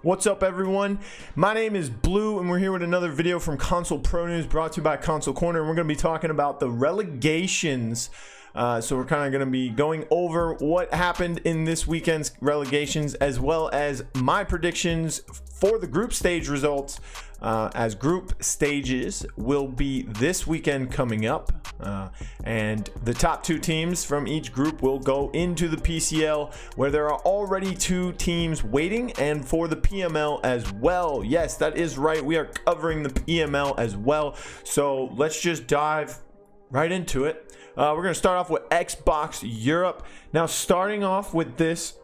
What's up, everyone? My name is Blue, and we're here with another video from Console Pro News brought to you by Console Corner. And we're going to be talking about the relegations. So we're kind of going to be going over what happened in this weekend's relegations, as well as my predictions for the group stage results, as group stages will be this weekend coming up. And the top two teams from each group will go into the PCL, where there are already two teams waiting, and for the PML as well. Yes, that is right. We are covering the PML as well. So let's just dive right into it. We're going to start off with Xbox Europe. Now, starting off with this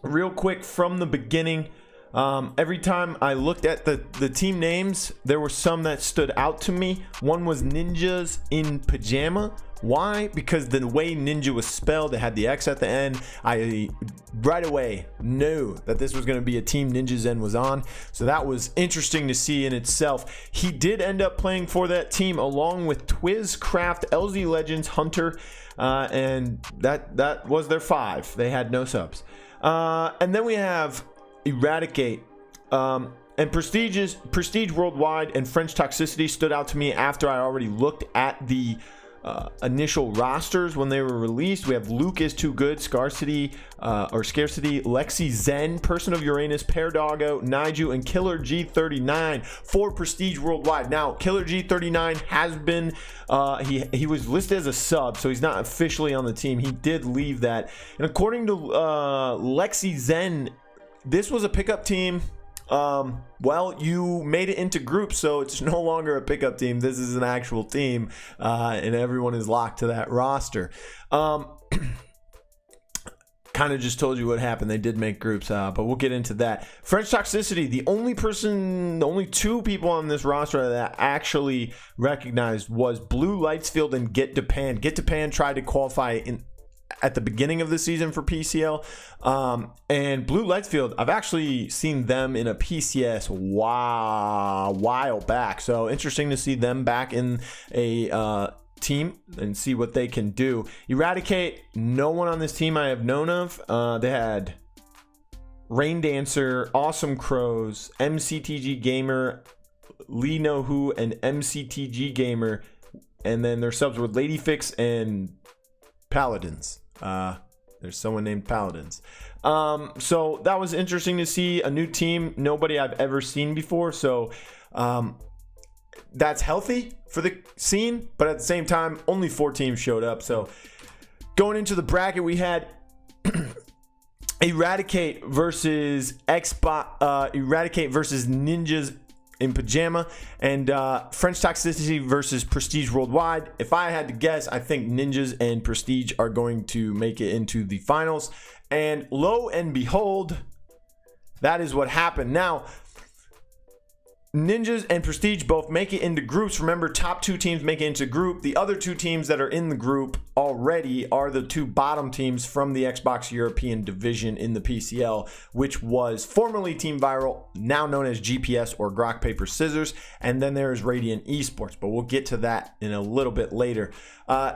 real quick from the beginning, every time I looked at the team names, there were some that stood out to me. One was Ninjas in Pajama. Why? Because the way Ninja was spelled, it had the X at the end. I right away knew that this was going to be a team Ninja Zen was on. So that was interesting to see in itself. He did end up playing for that team along with Twizcraft, LZ Legends, Hunter, and that was their five. They had no subs. And then we have Eradicate. And Prestige Worldwide and French Toxicity stood out to me after I already looked at the initial rosters when they were released. We have Luke is Too Good, Scarcity, Lexi Zen, Person of Uranus, Paradogo, Niju, and Killer G39 for Prestige Worldwide. Now, Killer G39 has been, he was listed as a sub, so he's not officially on the team. He did leave that. And according to Lexi Zen, this was a pickup team. Well, you made it into groups, so it's no longer a pickup team. This is an actual team, and everyone is locked to that roster. Kind of just told you what happened. They did make groups, but we'll get into that. French Toxicity, the only two people on this roster that actually recognized was Blue Lightsfield and Get Japan. Get Japan tried to qualify at the beginning of the season for PCL, and Blue Lightsfield, I've actually seen them in a PCS while back, so interesting to see them back in a team and see what they can do. Eradicate, no one on this team I have known of. They had Rain Dancer, Awesome Crows, MCTG Gamer, Lee Know Who, and MCTG Gamer, and then their subs were Ladyfix and Paladins. There's someone named Paladins. So that was interesting to see a new team, nobody I've ever seen before. So that's healthy for the scene, but at the same time, only 4 teams showed up. So going into the bracket, we had Eradicate versus Eradicate versus Ninjas in Pajama, and French Toxicity versus Prestige Worldwide. If I had to guess, I think Ninjas and Prestige are going to make it into the finals, and lo and behold, that is what happened. Now, Ninjas and Prestige both make it into groups. Remember, top 2 teams make it into group. The other 2 teams that are in the group already are the 2 bottom teams from the Xbox European division in the PCL, which was formerly Team Viral, now known as GPS or Grok Paper Scissors. And then there is Radiant Esports, but we'll get to that in a little bit later.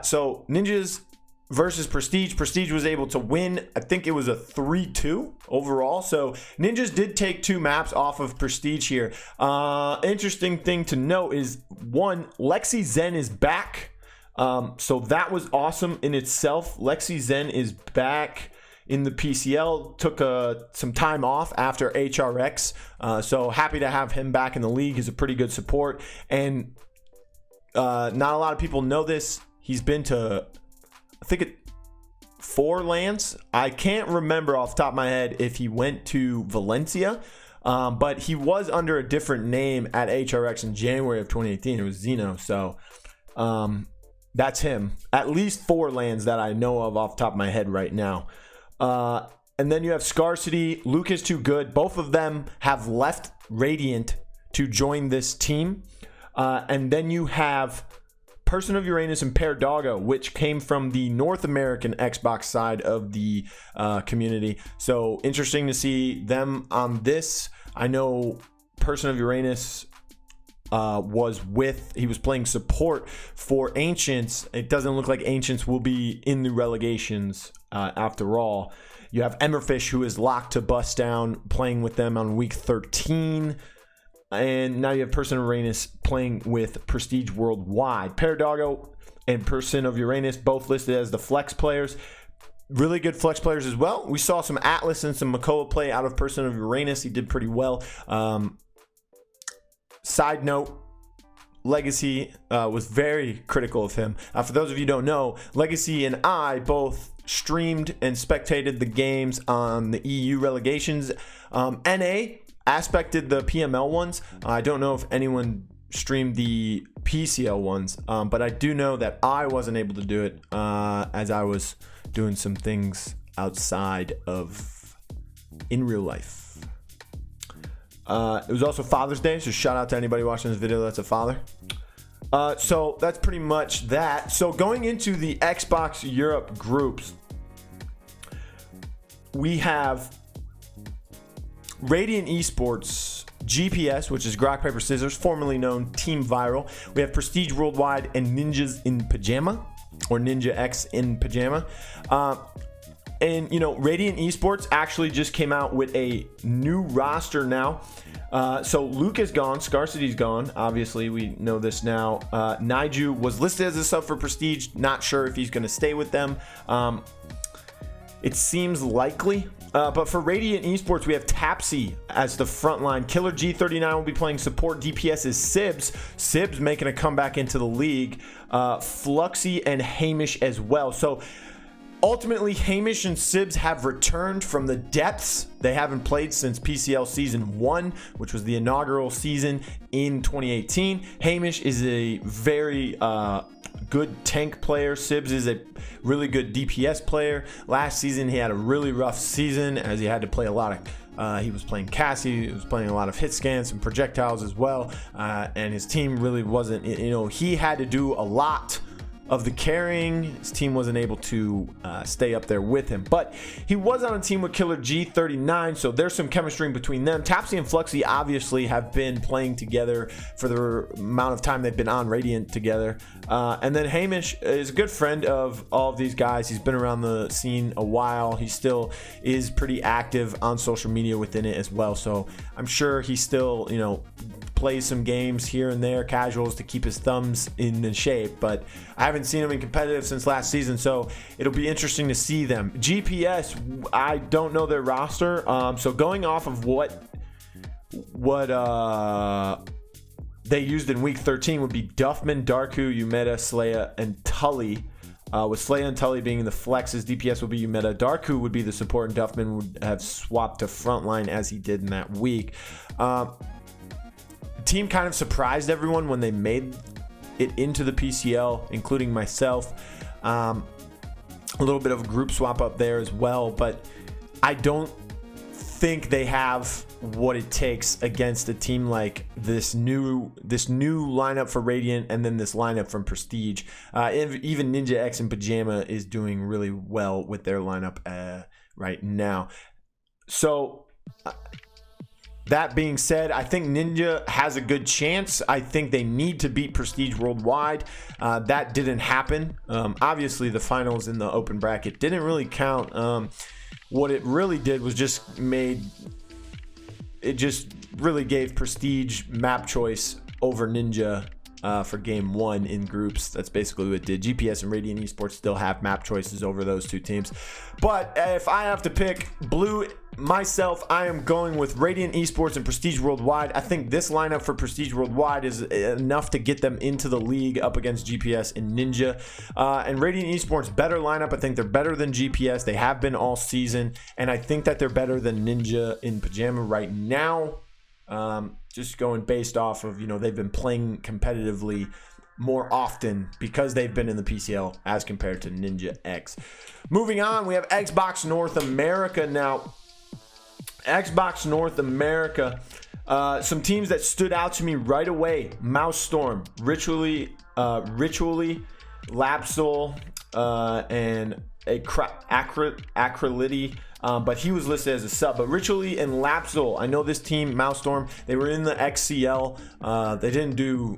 So Ninjas versus Prestige. Prestige was able to win. I think it was a 3-2 overall. So Ninjas did take 2 maps off of Prestige here. Interesting thing to note is, one, Lexi Zen is back. So that was awesome in itself. Lexi Zen is back in the PCL, took some time off after HRX. So happy to have him back in the league. He's a pretty good support. And not a lot of people know this. He's been to, I think, 4 lands. I can't remember off the top of my head if he went to Valencia, but he was under a different name at HRX in January of 2018. It was Zeno. So that's him. At least 4 lands that I know of off the top of my head right now. And then you have Scarcity, Luke is Too Good. Both of them have left Radiant to join this team. And then you have Person of Uranus and Paradogo, which came from the North American Xbox side of the community. So interesting to see them on this. I know Person of Uranus he was playing support for Ancients. It doesn't look like Ancients will be in the relegations after all. You have Emmerfish, who is locked to bust down, playing with them on week 13. And now you have Person of Uranus playing with Prestige Worldwide. Paradogo and Person of Uranus both listed as the flex players. Really good flex players as well. We saw some Atlas and some Makoa play out of Person of Uranus. He did pretty well. Side note, Legacy was very critical of him. For those of you who don't know, Legacy and I both streamed and spectated the games on the EU Relegations. NA aspected the PML ones. I don't know if anyone streamed the PCL ones, but I do know that I wasn't able to do it as I was doing some things outside of in real life. It was also Father's Day, so shout out to anybody watching this video that's a father. So that's pretty much that. So going into the Xbox Europe groups, we have Radiant Esports, GPS, which is Grok Paper Scissors, formerly known Team Viral. We have Prestige Worldwide and Ninjas in Pajama, or Ninja X in Pajama. And, you know, Radiant Esports actually just came out with a new roster now. So Luke is gone. Scarcity's gone. Obviously, we know this now. Naiju was listed as a sub for Prestige. Not sure if he's going to stay with them. It seems likely. But for Radiant Esports, we have Tapsy as the front line. Killer G39 will be playing support. DPS is Sibs. Sibs making a comeback into the league. Fluxy and Hamish as well. So ultimately, Hamish and Sibs have returned from the depths. They haven't played since PCL Season 1, which was the inaugural season in 2018. Hamish is a very good tank player. Sibs is a really good DPS player. Last season, he had a really rough season as he had to play a lot of he was playing Cassie, he was playing a lot of hit scans and projectiles as well, and his team really wasn't, you know, he had to do a lot of the carrying. His team wasn't able to stay up there with him, but he was on a team with Killer G39, so there's some chemistry between them. Tapsy and Fluxy obviously have been playing together for the amount of time they've been on Radiant together, and then Hamish is a good friend of all of these guys. He's been around the scene a while. He still is pretty active on social media within it as well, so I'm sure he still, you know, plays some games here and there, casuals, to keep his thumbs in the shape, but I haven't seen him in competitive since last season, so it'll be interesting to see them. GPS, I don't know their roster, so going off of what they used in week 13 would be Duffman, Darku, Umeda, Slaya, and Tully. With Slaya and Tully being the flexes, DPS would be Umeda. Darku would be the support, and Duffman would have swapped to frontline as he did in that week. Team kind of surprised everyone when they made it into the PCL, including myself. A little bit of a group swap up there as well, but I don't think they have what it takes against a team like this new lineup for Radiant, and then this lineup from Prestige. Even Ninja X in Pajama is doing really well with their lineup right now. So that being said, I think Ninja has a good chance. I think they need to beat Prestige Worldwide. That didn't happen. Obviously, the finals in the open bracket didn't really count. What it really did was just really gave Prestige map choice over Ninja for game 1 in groups. That's basically what it did. GPS and Radiant Esports still have map choices over those two teams. But if I have to pick Blue myself, I am going with Radiant Esports and Prestige Worldwide. I think this lineup for Prestige Worldwide is enough to get them into the league up against GPS and Ninja. And Radiant Esports, better lineup. I think they're better than GPS. They have been all season. And I think that they're better than Ninja in Pajama right now. Just going based off of, you know, they've been playing competitively more often because they've been in the PCL as compared to Ninja X. Moving on, we have Xbox North America now. Xbox North America, some teams that stood out to me right away: Mouse Storm, Ritually, Lapsol, and Acrylity. But he was listed as a sub. But Ritually and Lapsol, I know this team, Mouse Storm, they were in the XCL. They didn't do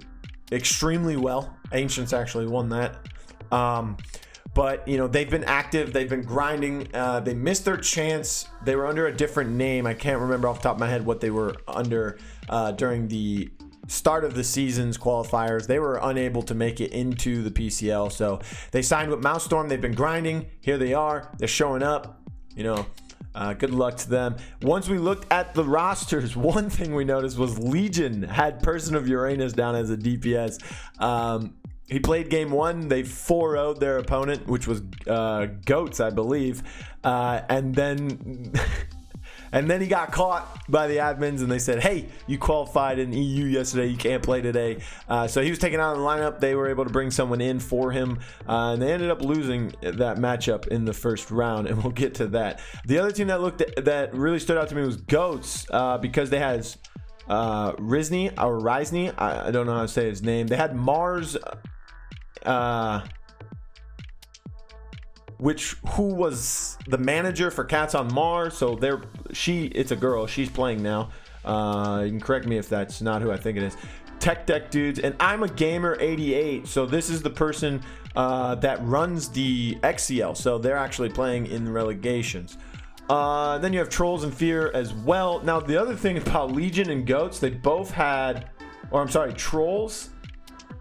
extremely well. Ancients actually won that. But, you know, they've been active. They've been grinding. They missed their chance. They were under a different name. I can't remember off the top of my head what they were under during the start of the season's qualifiers. They were unable to make it into the PCL. So they signed with Mouse Storm. They've been grinding. Here they are. They're showing up. You know, good luck to them. Once we looked at the rosters, one thing we noticed was Legion had Person of Uranus down as a DPS. He played game 1. They 4-0'd their opponent, which was Goats, I believe. And then he got caught by the admins, and they said, hey, you qualified in EU yesterday. You can't play today. So he was taken out of the lineup. They were able to bring someone in for him, and they ended up losing that matchup in the first round, and we'll get to that. The other team that really stood out to me was Goats, because they had Rizney, I don't know how to say his name. They had Mars, who was the manager for Cats on Mars. So it's a girl. She's playing now. You can correct me if that's not who I think it is. Tech Deck Dudes, and I'm a Gamer 88. So this is the person that runs the XCL. So they're actually playing in the Relegations. Then you have Trolls and Fear as well. Now, the other thing about Legion and Goats, they both had, Trolls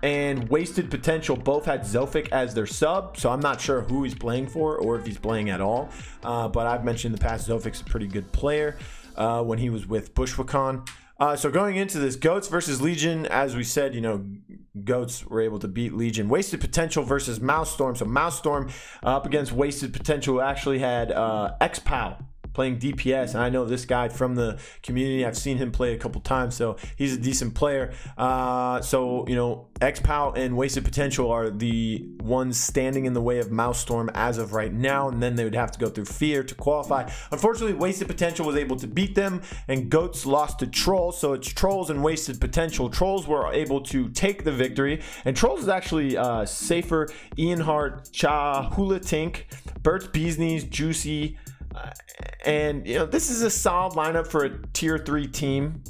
and Wasted Potential both had Zofik as their sub. So I'm not sure who he's playing for or if he's playing at all. But I've mentioned in the past, Zofik's a pretty good player when he was with Bushwacon. So going into this, Goats versus Legion, as we said, you know, Goats were able to beat Legion. Wasted Potential versus Mouse Storm. So Mouse Storm up against Wasted Potential, who actually had XPOW playing DPS, and I know this guy from the community. I've seen him play a couple times, so he's a decent player. So, you know, XPOW and Wasted Potential are the ones standing in the way of Mouse Storm as of right now, and then they would have to go through Fear to qualify. Unfortunately, Wasted Potential was able to beat them, and Goats lost to Trolls, so it's Trolls and Wasted Potential. Trolls were able to take the victory, and Trolls is actually Safer, Ian Hart, Cha, Hula Tink, Bert's Bees Knees, Juicy, and you know, this is a solid lineup for a tier 3 team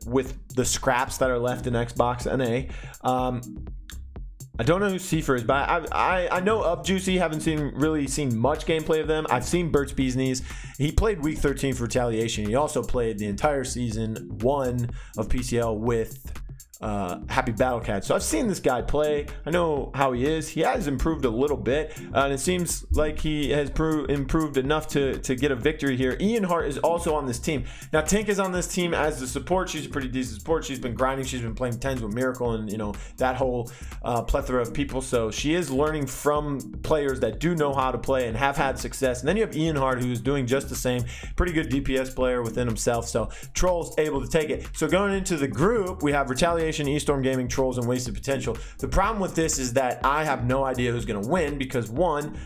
with the scraps that are left in Xbox NA. I don't know who Seifer is, but I know of Juicy. Haven't really seen much gameplay of them. I've seen Bert's Bees Knees. He played week 13 for Retaliation. He also played the entire season 1 of PCL with Happy Battle Cat. So I've seen this guy play. I know how he is. He has improved a little bit, and it seems like he has improved enough to get a victory here. Ian Hart is also on this team. Now Tink is on this team as the support. She's a pretty decent support. She's been grinding. She's been playing 10s with Miracle and, you know, that whole plethora of people. So she is learning from players that do know how to play and have had success. And then you have Ian Hart, who's doing just the same. Pretty good DPS player within himself. So Trolls able to take it. So going into the group, we have Retaliation, Eastorm Gaming, Trolls, and Wasted Potential. The problem with this is that I have no idea who's going to win because, one,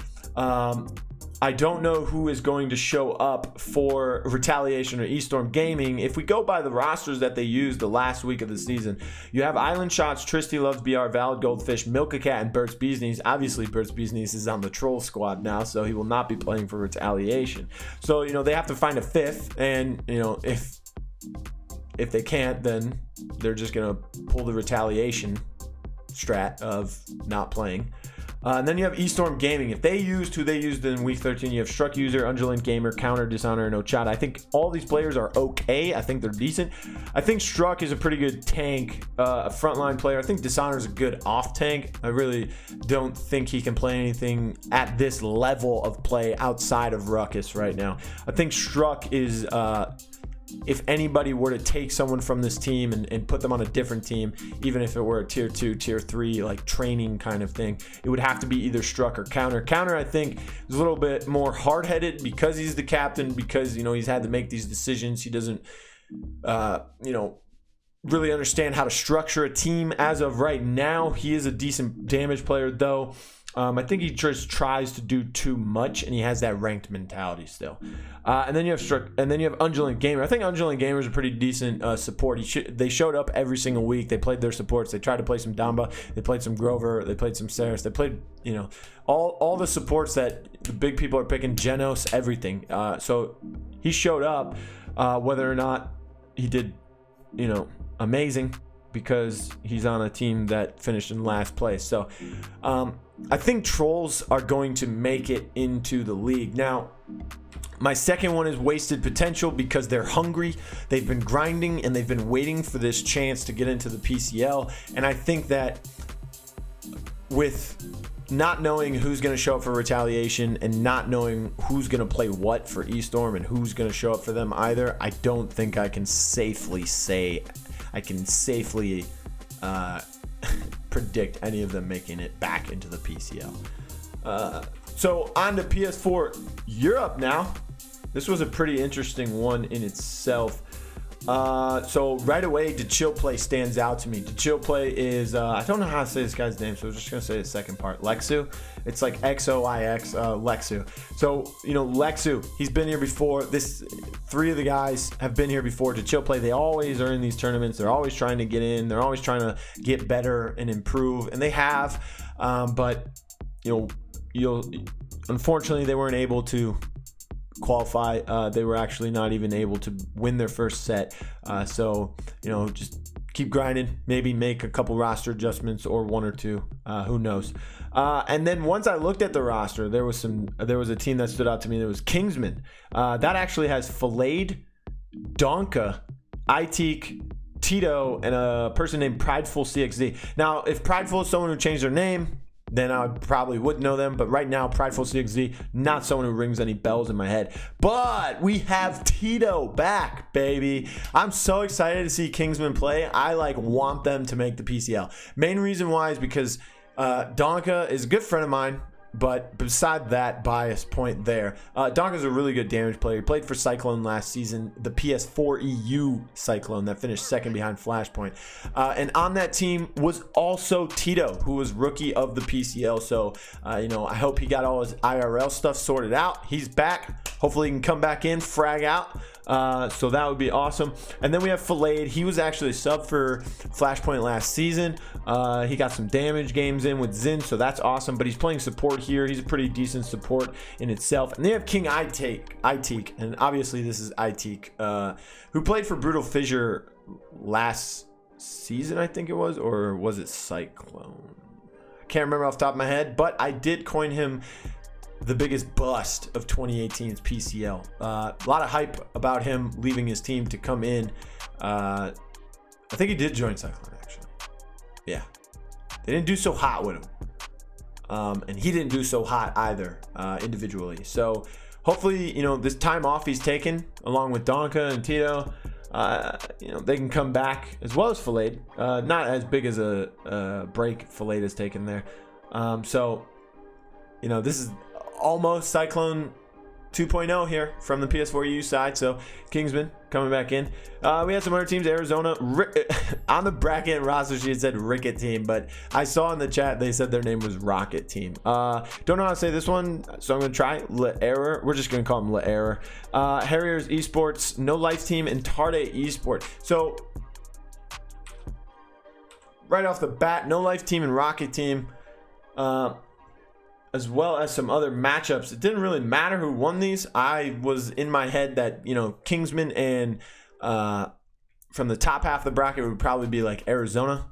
I don't know who is going to show up for Retaliation or Eastorm Gaming. If we go by the rosters that they used the last week of the season, you have Island Shots, Tristy Loves BR, Valid Goldfish, Milka Cat, and Bert's Bees Knees. Obviously, Bert's Bees Knees is on the Troll squad now, so he will not be playing for Retaliation. So, you know, they have to find a fifth, and, you know, if they can't, then they're just going to pull the Retaliation strat of not playing. And then you have Eastorm Gaming. If they used who they used in week 13, you have Struck User, Undulate Gamer, Counter, Dishonor, and Ochada. I think all these players are okay. I think they're decent. I think Struck is a pretty good tank, a frontline player. I think Dishonor is a good off tank. I really don't think he can play anything at this level of play outside of Ruckus right now. I think Struck is... if anybody were to take someone from this team and put them on a different team, even if it were a tier 2, tier 3, like training kind of thing, it would have to be either Struck or Counter. Counter, I think, is a little bit more hard-headed because he's the captain, because, you know, he's had to make these decisions. He doesn't, you know, really understand how to structure a team as of right now. He is a decent damage player, though. I think he just tries to do too much, and he has that ranked mentality still. And then you have Struck, and then you have Undulate Gamer. I think Undulate Gamer is a pretty decent support. They showed up every single week. They played their supports. They tried to play some Damba. They played some Grover. They played some Saris. They played, you know, all the supports that the big people are picking. Genos, everything. So he showed up. Whether or not he did, you know, amazing, because he's on a team that finished in last place. So I think trolls are going to make it into the league. Now, my second one is wasted potential because they're hungry. They've been grinding and they've been waiting for this chance to get into the PCL. And I think that with not knowing who's going to show up for retaliation and not knowing who's going to play what for Eaststorm and who's going to show up for them either, I don't think I can safely say predict any of them making it back into the PCL. So on to PS4 Europe now. This was a pretty interesting one in itself. So right away, DeChillplay stands out to me. DeChillplay is, I don't know how to say this guy's name, so I'm just going to say the second part. Lexu. It's like Xoix, Lexu. So, you know, Lexu, he's been here before. Three of the guys have been here before. DeChillplay, they always are in these tournaments. They're always trying to get in. They're always trying to get better and improve, and they have. But, you know, unfortunately, they weren't able to qualify. They were actually not even able to win their first set. So, you know, just keep grinding, maybe make a couple roster adjustments or one or two, who knows. And then once I looked at the roster, there was a team that stood out to me. That was Kingsman. That actually has Filleid, Donka, Itek, Tito, and a person named Prideful CXZ. Now, if Prideful is someone who changed their name, then I probably would know them. But right now, Prideful CXZ, not someone who rings any bells in my head. But we have Tito back, baby. I'm so excited to see Kingsman play. I want them to make the PCL. Main reason why is because Donka is a good friend of mine. But beside that bias point there, Donka's a really good damage player. He played for Cyclone last season, the PS4 EU Cyclone that finished second behind Flashpoint. And on that team was also Tito, who was rookie of the PCL. So, you know, I hope he got all his IRL stuff sorted out. He's back. Hopefully he can come back in, frag out. So that would be awesome. And then we have Filleid. He was actually a sub for Flashpoint last season. He got some damage games in with Zin, so that's awesome. But he's playing support here. He's a pretty decent support in itself. And they have King Itek, and obviously this is Itek, who played for Brutal Fissure last season, I think it was, or was it Cyclone? I can't remember off the top of my head, but I did coin him the biggest bust of 2018's PCL. A lot of hype about him leaving his team to come in. I think he did join Cyclone, actually. Yeah. They didn't do so hot with him. And he didn't do so hot either, individually. So hopefully, you know, this time off he's taken, along with Donka and Tito, you know, they can come back, as well as Filleid. Not as big as a break Filleid has taken there. So, you know, this is almost Cyclone 2.0 here from the PS4 EU side. So Kingsman coming back in. We had some other teams. Arizona on the bracket and roster sheet said Ricket Team, but I saw in the chat they said their name was Rocket Team. Don't know how to say this one, so I'm gonna try Error. We're just gonna call them Error. Harriers Esports, No Life Team, and Tarde Esport. So right off the bat, No Life Team and Rocket Team, as well as some other matchups. It didn't really matter who won these. I was in my head that, you know, Kingsman and from the top half of the bracket would probably be like Arizona,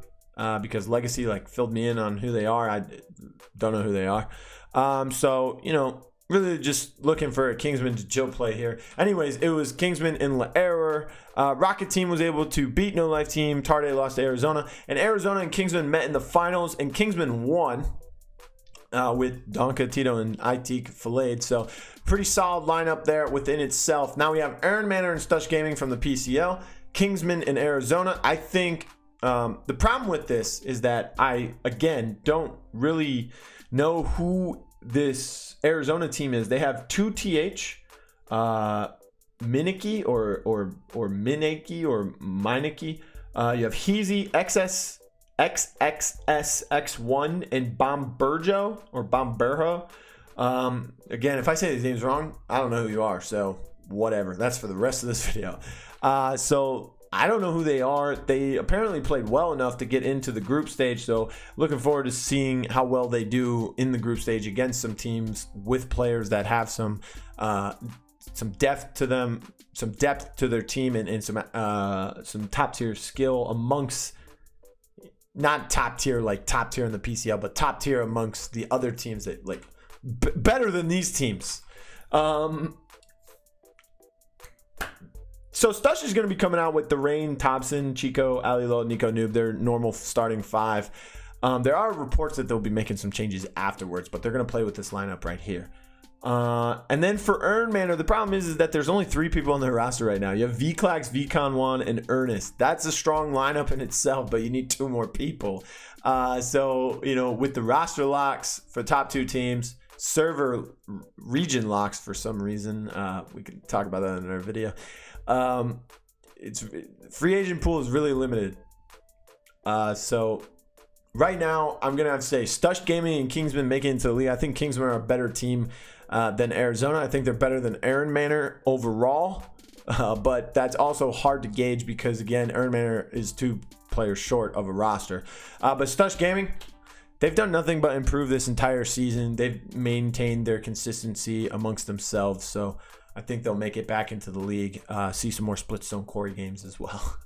because Legacy filled me in on who they are. I don't know who they are. So, you know, really just looking for a Kingsman to chill play here. Anyways, it was Kingsman and La Error. Rocket Team was able to beat No Life Team. Tarde lost to Arizona. And Arizona and Kingsman met in the finals, and Kingsman won. With Donka, Tito, and Itek Filleid. So pretty solid lineup there within itself. Now we have Aaron Manor and Stush Gaming from the PCL, Kingsman and Arizona. I think the problem with this is that I, again, don't really know who this Arizona team is. They have two TH, Miniki or Mineki or Mineki. You have Heezy, XXSX1 and Bomberjo or Bomberjo. Again, if I say these names wrong, I don't know who you are, so whatever. That's for the rest of this video. So I don't know who they are. They apparently played well enough to get into the group stage, so looking forward to seeing how well they do in the group stage against some teams with players that have some depth to them, some depth to their team, and some top tier skill amongst not top tier, like top tier in the PCL, but top tier amongst the other teams that like better than these teams. So Stush is going to be coming out with the Rain, Thompson, Chico, Alilo, Nico Noob, their normal starting 5. There are reports that they'll be making some changes afterwards, but they're going to play with this lineup right here. And then for Earn Manor, the problem is that there's only 3 people on the roster right now. You have VClax, VCon1, and Ernest. That's a strong lineup in itself, but you need 2 more people. So, you know, with the roster locks for top 2 teams, server region locks for some reason, we can talk about that in another video. It's free agent pool is really limited. So right now, I'm gonna have to say Stush Gaming and Kingsman make it into the league. I think Kingsman are a better team than Arizona. I think they're better than Aaron Manor overall, but that's also hard to gauge because again, Aaron Manor is 2 players short of a roster. But Stush Gaming, they've done nothing but improve this entire season. They've maintained their consistency amongst themselves, so I think they'll make it back into the league. See some more Splitstone Quarry games as well.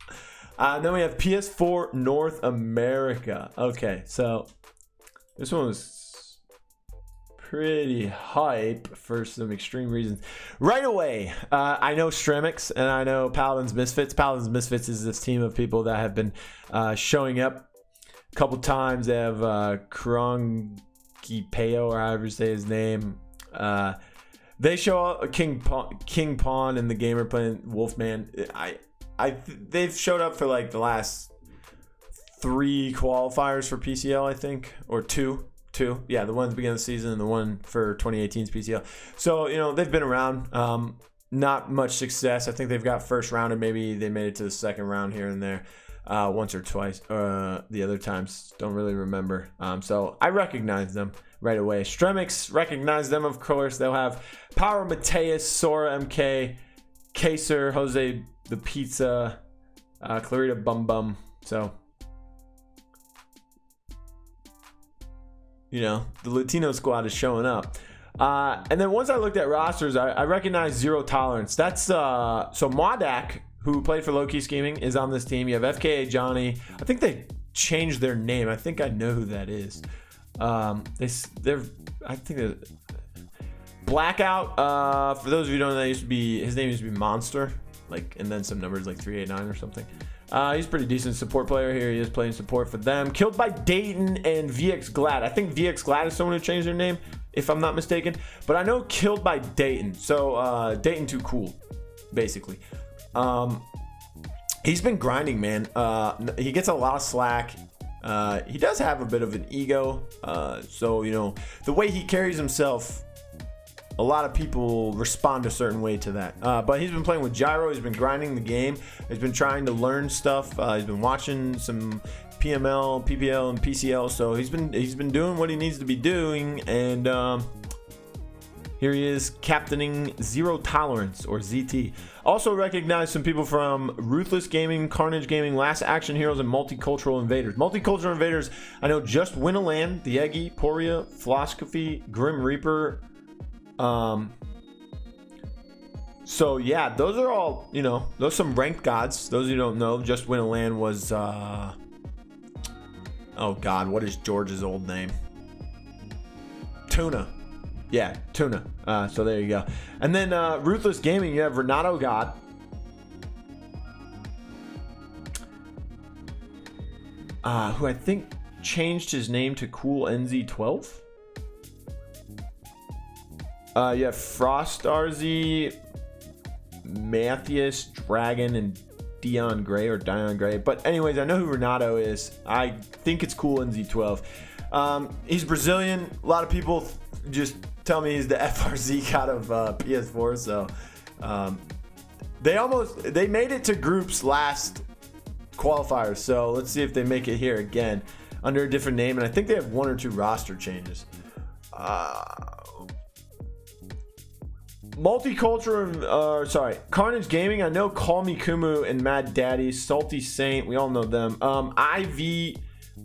Then we have PS4 North America. Okay, so this one was pretty hype for some extreme reasons. Right away, I know Stremix and I know Paladins Misfits. Paladins Misfits is this team of people that have been showing up a couple times. They have Krongipeo, or however you say his name. They show up King Pawn and the gamer playing Wolfman. They've showed up for like the last 3 qualifiers for PCL, I think, or two. Yeah, the one at the beginning of the season and the one for 2018's PCL. So, you know, they've been around. Not much success. I think they've got first round, and maybe they made it to the second round here and there once or twice. The other times, don't really remember. So I recognize them right away. Stremix, recognize them, of course. They'll have Power Mateus, Sora MK, Kaser, Jose the Pizza, Clarita Bum Bum. So, you know, the Latino squad is showing up. And then once I looked at rosters, I recognized Zero Tolerance. That's so Mwadak, who played for Low Key Scheming, is on this team. You have FKA Johnny. I think they changed their name. I think I know who that is. I think they're Blackout. For those of you who don't know, his name used to be Monster, like, and then some numbers like 389 or something. He's a pretty decent support player here. He is playing support for them. Killed by Dayton and VX Glad. I think VX Glad is someone who changed their name, if I'm not mistaken. But I know Killed by Dayton. So Dayton too cool, basically. He's been grinding, man. He gets a lot of slack. He does have a bit of an ego. So, you know, the way he carries himself, a lot of people respond a certain way to that. But he's been playing with Gyro. He's been grinding the game. He's been trying to learn stuff. He's been watching some PML, PPL, and PCL. So he's been doing what he needs to be doing. And here he is captaining Zero Tolerance, or ZT. Also recognize some people from Ruthless Gaming, Carnage Gaming, Last Action Heroes, and Multicultural Invaders. Multicultural Invaders, I know Just Win a Land, The Eggy, Poria, Philosophy, Grim Reaper. So yeah, those are all, you know, those are some ranked gods. Those who don't know, Just Win a Land was oh god, what is George's old name? Tuna. Yeah, Tuna. So there you go. And then Ruthless Gaming, you have Renato God. Who I think changed his name to Cool NZ12. You have Frost RZ, Matthias, Dragon, and Dion Gray, or Dion Gray. But anyways, I know who Renato is. I think it's Cool NZ12. He's Brazilian. A lot of people just tell me he's the FRZ god of PS4. So they made it to groups last qualifiers. So let's see if they make it here again under a different name. And I think they have 1 or 2 roster changes. Multicultural, sorry, Carnage Gaming. I know Call Me Kumu and Mad Daddy, Salty Saint. We all know them.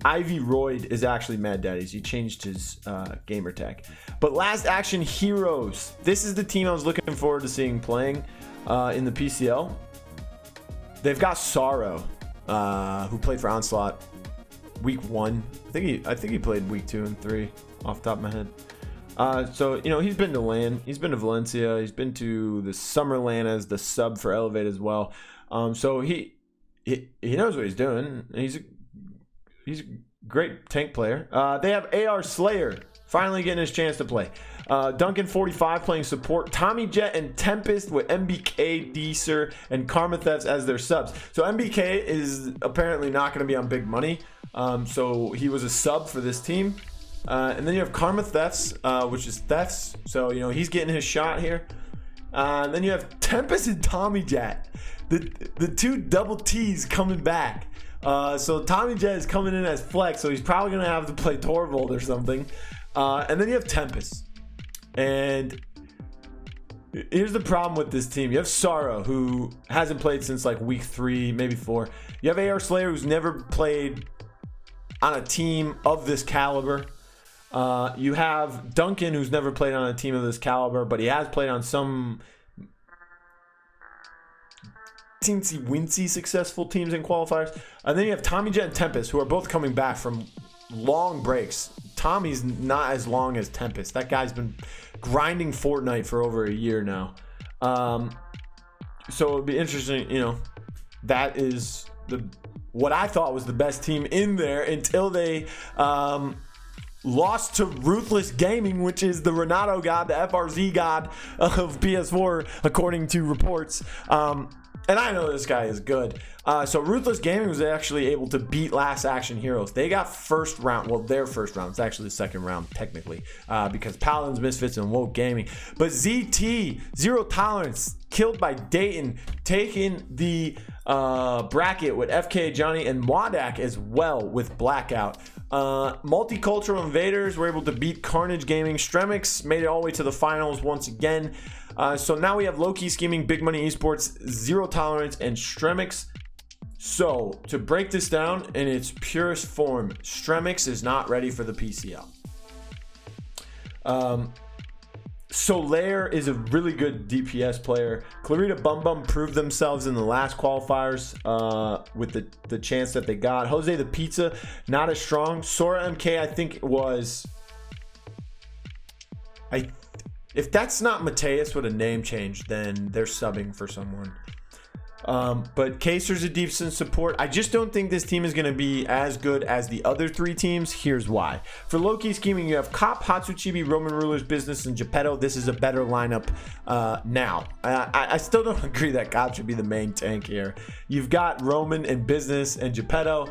Ivy Royd is actually Mad Daddy's. He changed his gamer tag. But Last Action Heroes. This is the team I was looking forward to seeing playing in the PCL. They've got Sorrow, who played for Onslaught. week 1. I think he played week 2 and 3 off the top of my head. So, you know, he's been to LAN. He's been to Valencia. He's been to the Summer LAN as the sub for Elevate as well. So he knows what he's doing. He's a great tank player. They have AR Slayer finally getting his chance to play. Duncan 45 playing support. Tommy Jet and Tempest with MBK, Deezer, and Karma Thefts as their subs. So MBK is apparently not going to be on big money. So he was a sub for this team. And then you have Karma Thefts, which is Thefts. So, you know, he's getting his shot here. And then you have Tempest and Tommy Jet. The two double T's coming back. So Tommy Jet is coming in as flex. So he's probably going to have to play Torvald or something. And then you have Tempest. And here's the problem with this team. You have Sorrow, who hasn't played since like week 3, maybe 4. You have AR Slayer, who's never played on a team of this caliber. You have Duncan, who's never played on a team of this caliber, but he has played on some teensy-wincy successful teams in qualifiers. And then you have Tommy Jet and Tempest, who are both coming back from long breaks. Tommy's not as long as Tempest. That guy's been grinding Fortnite for over a year now. So it'll be interesting, you know, that is what I thought was the best team in there until they lost to Ruthless Gaming, which is the Renato god, the FRZ god of PS4, according to reports. And I know this guy is good. So Ruthless Gaming was actually able to beat Last Action Heroes. They got first round. Well, their first round. It's actually the second round, technically, because Paladins, Misfits, and Woke Gaming. But ZT, Zero Tolerance, killed by Dayton, taking the bracket with FK, Johnny, and Wadak as well with Blackout. Multicultural Invaders were able to beat Carnage Gaming. Stremix made it all the way to the finals once again. So now we have Low-Key Scheming, Big Money Esports, Zero Tolerance, and Stremix. So to break this down in its purest form, Stremix is not ready for the PCL. Solaire is a really good DPS player. Clarita Bum Bum proved themselves in the last qualifiers with the chance that they got. Jose the Pizza, not as strong. Sora MK, I think was... If that's not Mateus with a name change, then they're subbing for someone. But Kaser's a decent support. I just don't think this team is going to be as good as the other 3 teams. Here's why. For Low-Key Scheming, you have Cop, Hatsuchibi, Roman Rulers, Business, and Geppetto. This is a better lineup now. I still don't agree that Cop should be the main tank here. You've got Roman and Business and Geppetto,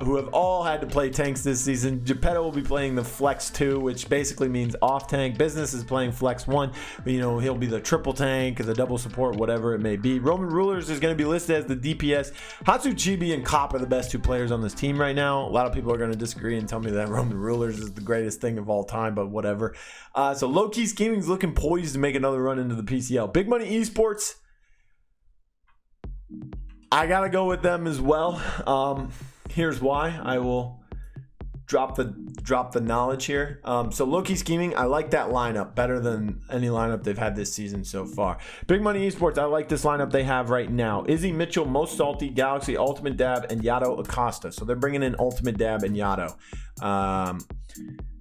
who have all had to play tanks this season. Geppetto will be playing the Flex 2, which basically means off tank. Business is playing Flex 1. But, you know, he'll be the triple tank, the double support, whatever it may be. Roman Rulers is going to be listed as the DPS. Hatsuchibi and Cop are the best 2 players on this team right now. A lot of people are going to disagree and tell me that Roman Rulers is the greatest thing of all time, but whatever. So Low-Key Scheming is looking poised to make another run into the PCL. Big Money Esports, I gotta go with them as well. Here's why. I will drop the knowledge here. So Low-Key Scheming, I like that lineup better than any lineup they've had this season so far. Big Money Esports, I like this lineup they have right now. Izzy Mitchell, Most Salty, Galaxy, Ultimate Dab, and Yato Acosta. So they're bringing in Ultimate Dab and Yato.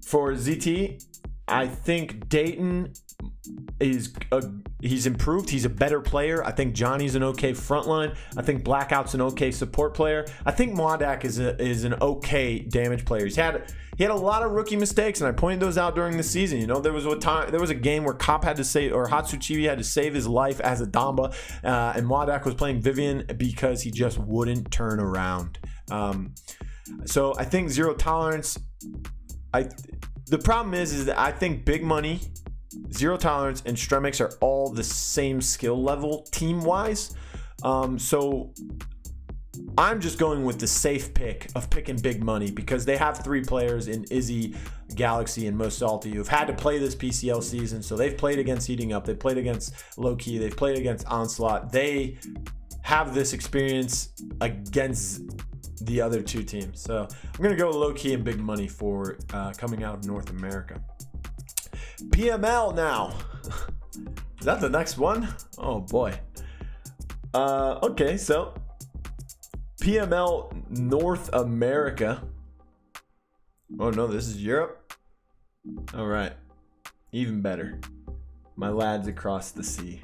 For ZT, I think Dayton he's improved. He's a better player. I think Johnny's an okay frontline. I think Blackout's an okay support player. I think Mwadak is an okay damage player. He had a lot of rookie mistakes, and I pointed those out during the season. You know, there was a game where Cop had to save, or Hatsuchibi had to save his life as a Damba, and Mwadak was playing Vivian because he just wouldn't turn around. So I think Zero Tolerance. The problem is that I think Big Money, Zero Tolerance, and Stremix are all the same skill level team-wise. So I'm just going with the safe pick of picking Big Money because they have 3 players in Izzy, Galaxy, and Most Salty who've had to play this PCL season. So they've played against Heating Up. They've played against Low-Key. They've played against Onslaught. They have this experience against the other 2 teams. So I'm going to go Low-Key and Big Money for coming out of North America. PML now. Is that the next one? Oh boy. Okay, so PML North America. Oh no, this is Europe? All right. Even better. My lads across the sea.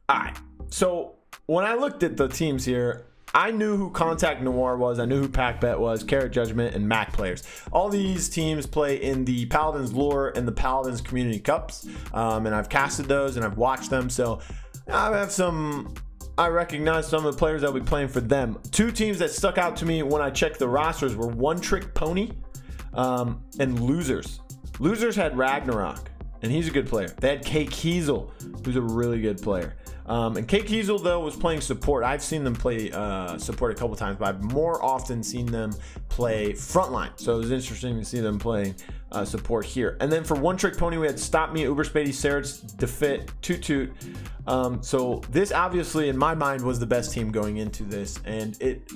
All right. So when I looked at the teams here, I knew who Contact Noir was. I knew who PackBet was, Carrot Judgment, and Mac Players. All these teams play in the Paladins Lore and the Paladins Community Cups. And I've casted those and I've watched them. So I recognize some of the players that will be playing for them. Two teams that stuck out to me when I checked the rosters were One Trick Pony and Losers. Losers had Ragnarok, and he's a good player. They had Cake Kiesel, who's a really good player. And Cake Kiesel, though, was playing support. I've seen them play support a couple times, but I've more often seen them play frontline. So it was interesting to see them playing support here. And then for One Trick Pony, we had Stop Me, Uber Spady, Serge, Defit, Toot Toot. So this obviously, in my mind, was the best team going into this. And it...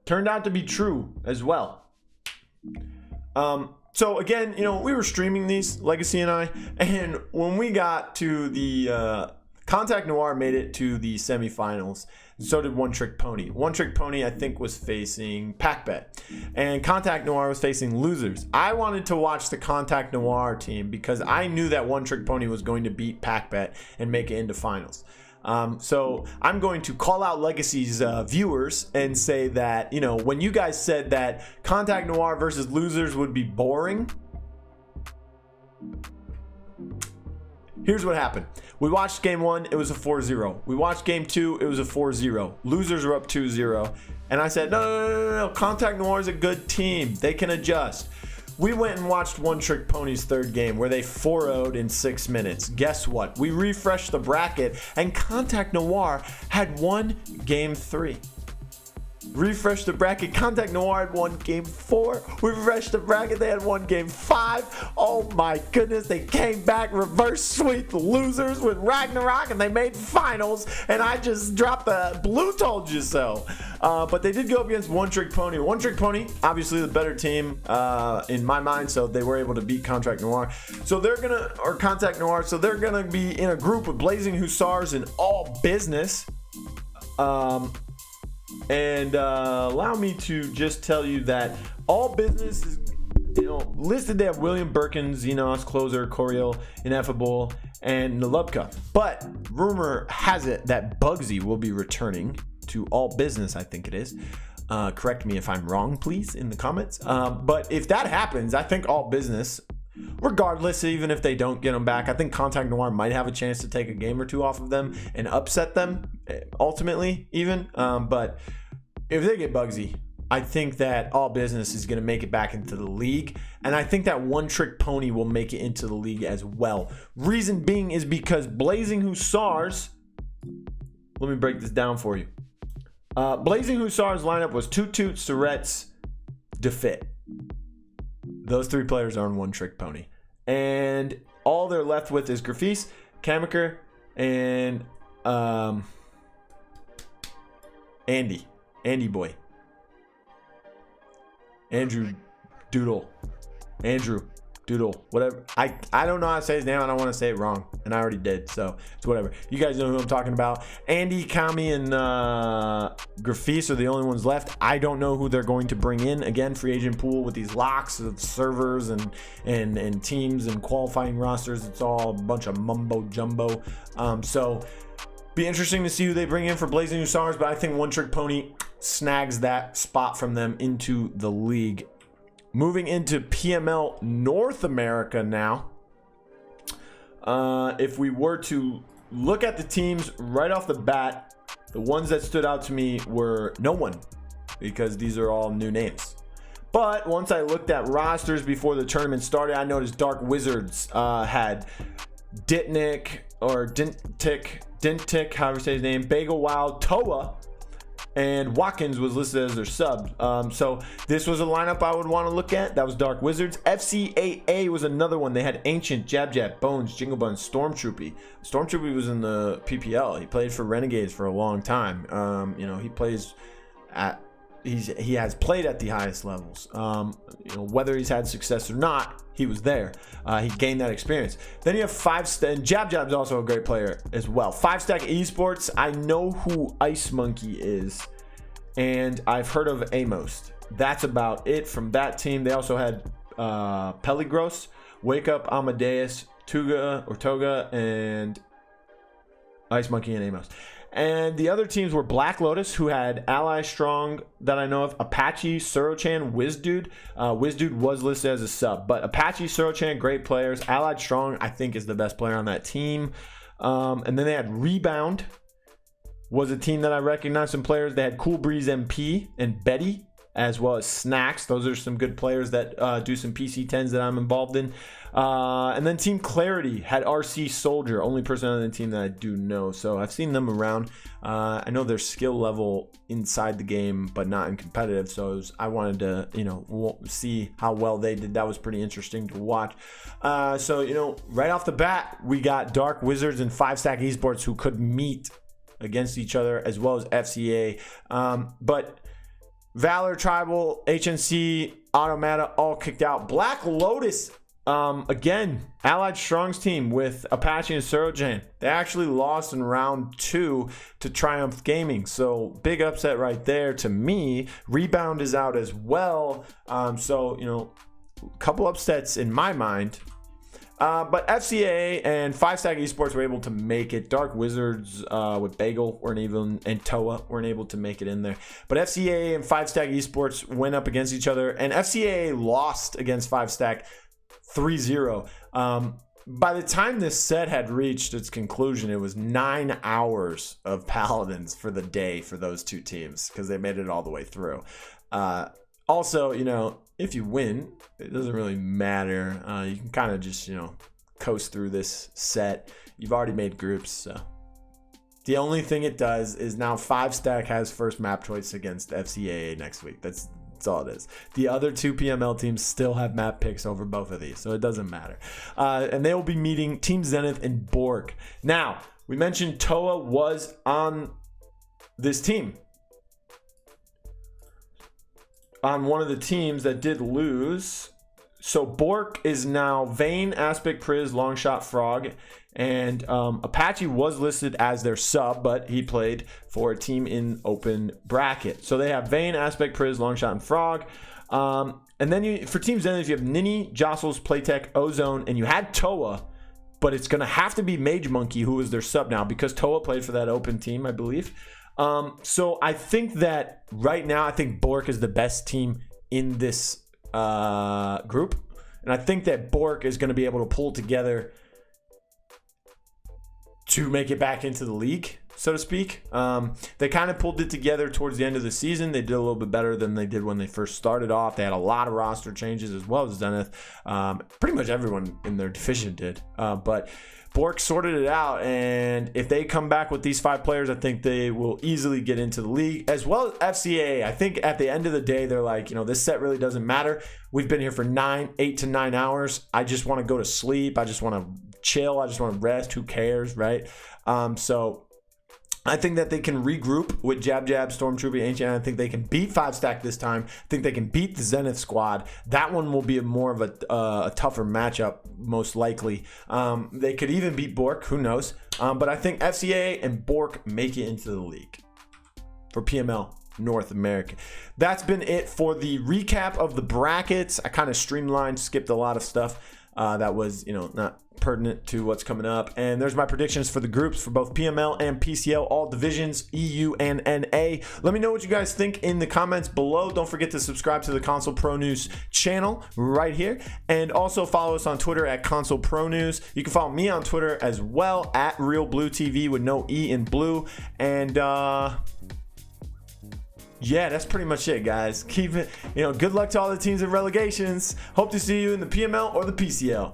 turned out to be true as well. So again, you know, we were streaming these, Legacy and I, and when we got to the Contact Noir made it to the semifinals. So did One Trick Pony. One Trick Pony, I think, was facing PackBet, and Contact Noir was facing Losers. I wanted to watch the Contact Noir team because I knew that One Trick Pony was going to beat PackBet and make it into finals. So I'm going to call out Legacy's viewers and say that, you know, when you guys said that Contact Noir versus Losers would be boring, here's what happened. We watched game 1, it was a 4-0. We watched game 2, it was a 4-0. Losers were up 2-0. And I said, no, Contact Noir is a good team. They can adjust. We went and watched One Trick Pony's third game where they 4-0'd in 6 minutes. Guess what? We refreshed the bracket and Contact Noir had won game 3. Refresh the bracket. Contact Noir had won game 4. We refreshed the bracket. They had won game 5. Oh my goodness. They came back, reverse sweep the Losers with Ragnarok, and they made finals. And I just dropped the blue told you so. But they did go up against One Trick Pony. One Trick Pony, obviously the better team in my mind. So they were able to beat Contact Noir. So they're Contact Noir. So they're going to be in a group with Blazing Hussars and All Business. And allow me to just tell you that All Business is, you know, listed. They have William Birkin, Xenos, Closer, Coriel, Ineffable, and Nalubka. But rumor has it that Bugsy will be returning to All Business, I think it is. Correct me if I'm wrong, please, in the comments. But if that happens, I think All Business, regardless, even if they don't get them back, I think Contact Noir might have a chance to take a game or two off of them and upset them, ultimately, even. But if they get Bugsy, I think that All Business is going to make it back into the league. And I think that One Trick Pony will make it into the league as well. Reason being is because Blazing Hussars, let me break this down for you. Blazing Hussars lineup was Toot Toot, Surretts, Defit. Those 3 players are on One Trick Pony. And all they're left with is Grafis, Kamaker, and Andy Boy. Andrew Doodle, whatever. I don't know how to say his name. I don't want to say it wrong, and I already did, so it's whatever. You guys know who I'm talking about. Andy, Kami, and Grafis are the only ones left. I don't know who they're going to bring in. Again, free agent pool with these locks of servers and teams and qualifying rosters. It's all a bunch of mumbo jumbo. So be interesting to see who they bring in for Blazing Hussars, but I think One Trick Pony snags that spot from them into the league. Moving into PML North America now. If we were to look at the teams right off the bat, the ones that stood out to me were no one, because these are all new names. But once I looked at rosters before the tournament started, I noticed Dark Wizards had Ditnik, or Dintik, however you say his name, Bagel Wild, Toa, and Watkins was listed as their sub. So this was a lineup I would want to look at. That was Dark Wizards. FCAA was another one. They had Ancient, Jab, Bones, Jingle Bun, Stormtroopy. Stormtroopy was in the PPL. He played for Renegades for a long time. You know, he plays at, he has played at the highest levels. You know, whether he's had success or not, he was there. He gained that experience. Then you have and Jab's also a great player as well. 5 Stack Esports. I know who Ice Monkey is. and I've heard of Amos. That's about it from that team. They also had Peligros, Wake Up, Amadeus, Toga, and Ice Monkey and Amos. And the other teams were Black Lotus, who had Ally Strong that I know of, Apache, Surochan, Wizdude. Wizdude was listed as a sub, but Apache, Surochan, great players. Allied Strong, I think, is the best player on that team. And then they had Rebound, was a team that I recognized some players. They had Cool Breeze MP and Betty, as well as Snacks. Those are some good players that do some PC10s that I'm involved in. And then Team Clarity had RC Soldier, only person on the team that I do know. So I've seen them around. I know their skill level inside the game, but not in competitive. So I wanted to, see how well they did. That was pretty interesting to watch. So, right off the bat, we got Dark Wizards and 5-Stack Esports who could meet against each other, as well as FCA. But Valor, Tribal, HNC, Automata all kicked out. Black Lotus, again, Allied Strong's team with Apache and Surochan. They actually lost in round 2 to Triumph Gaming. So big upset right there to me. Rebound is out as well. So, a couple upsets in my mind. But FCA and 5-Stack Esports were able to make it. Dark Wizards with Bagel and Toa weren't able to make it in there. But FCA and 5-Stack Esports went up against each other, and FCA lost against 5-Stack 3-0. By the time this set had reached its conclusion, it was 9 hours of Paladins for the day for those two teams because they made it all the way through. Also, if you win, it doesn't really matter. You can kind of just, coast through this set. You've already made groups, so. The only thing it does is now 5-Stack has first map choice against FCAA next week. That's all it is. The other two PML teams still have map picks over both of these, so it doesn't matter. And they will be meeting Team Zenith and Bork. Now, we mentioned Toa was on this team. On one of the teams that did lose. So Bork is now Vayne, Aspect, Priz, Longshot, Frog, and Apache was listed as their sub, but he played for a team in open bracket. So they have Vayne, Aspect, Priz, Longshot, and Frog. And then for Team Zenith, you have Ninny, Jostles, Playtech, Ozone, and you had Toa, but it's going to have to be Mage Monkey, who is their sub now, because Toa played for that open team, I believe. So I think that right now, I think Bork is the best team in this group. And I think that Bork is going to be able to pull together to make it back into the league, so to speak. They kind of pulled it together towards the end of the season. They did a little bit better than they did when they first started off. They had a lot of roster changes as well as Zenith. Pretty much everyone in their division did. But Bork sorted it out, and if they come back with these 5 players, I think they will easily get into the league, as well as FCA. I think at the end of the day, they're like, this set really doesn't matter. We've been here for 8 to 9 hours. I just want to go to sleep. I just want to chill. I just want to rest. Who cares, right? So I think that they can regroup with Jab, Stormtrooper, Ancient. I think they can beat 5-Stack this time. I think they can beat the Zenith squad. That one will be more of a tougher matchup, most likely. They could even beat Bork. Who knows? But I think FCA and Bork make it into the league for PML North America. That's been it for the recap of the brackets. I kind of streamlined, skipped a lot of stuff that was, not pertinent to what's coming up. And there's my predictions for the groups for both PML and PCL, all divisions, EU and NA. Let me know what you guys think in the comments below. Don't forget to subscribe to the Console Pro News channel right here. And also follow us on Twitter at Console Pro News. You can follow me on Twitter as well at RealBlueTV with no E in blue. And yeah, that's pretty much it, guys. Keep it, good luck to all the teams in relegations. Hope to see you in the PML or the PCL.